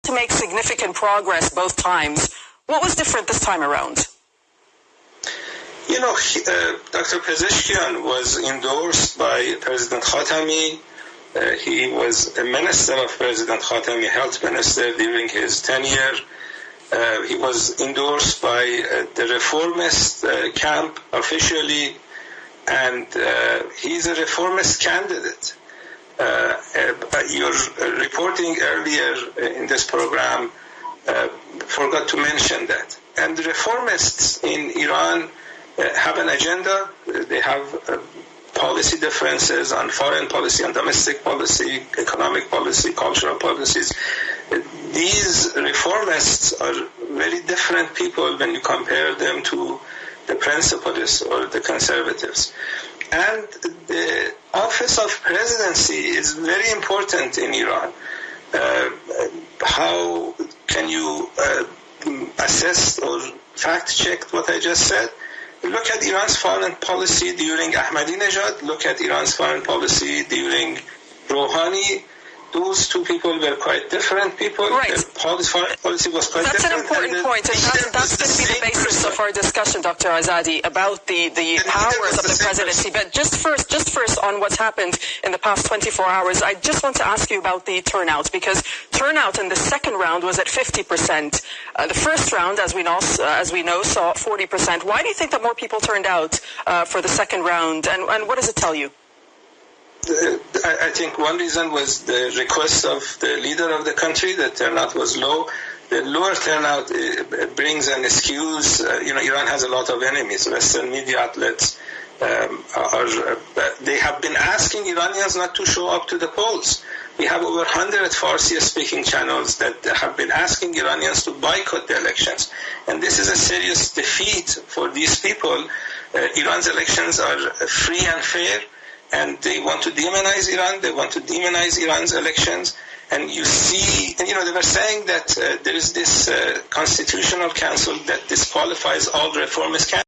to make significant progress both times. What was different this time around? You know, Dr. Pezeshkian was endorsed by President Khatami. He was a minister of President Khatami, health minister during his tenure. He was endorsed by the reformist camp officially, and he's a reformist candidate. Your reporting earlier in this program forgot to mention that. And the reformists in Iran have an agenda. They have policy differences on foreign policy, on domestic policy, economic policy, cultural policies. These reformists are very different people when you compare them to the principalists or the conservatives. And the office of presidency is very important in Iran. How can you assess or fact-check what I just said? Look at Iran's foreign policy during Ahmadinejad. Look at Iran's foreign policy during Rouhani. Those two people were quite different people. Right. Their foreign policy was quite that's different. That's an important point, and that's going to be the basis of our discussion, Dr. Azadi, about the powers of the presidency. But just first on what's happened in the past 24 hours, I just want to ask you about the turnout, because turnout in the second round was at 50%. The first round, as we know, saw 40%. Why do you think that more people turned out for the second round, and what does it tell you? I think one reason was the request of the leader of the country. The turnout was low. The lower turnout brings an excuse. Iran has a lot of enemies. Western media outlets they have been asking Iranians not to show up to the polls. We have over 100 Farsi-speaking channels that have been asking Iranians to boycott the elections. And this is a serious defeat for these people. Iran's elections are free and fair. And they want to demonize Iran. They want to demonize Iran's elections. And you see, they were saying that there is this constitutional council that disqualifies all reformist candidates.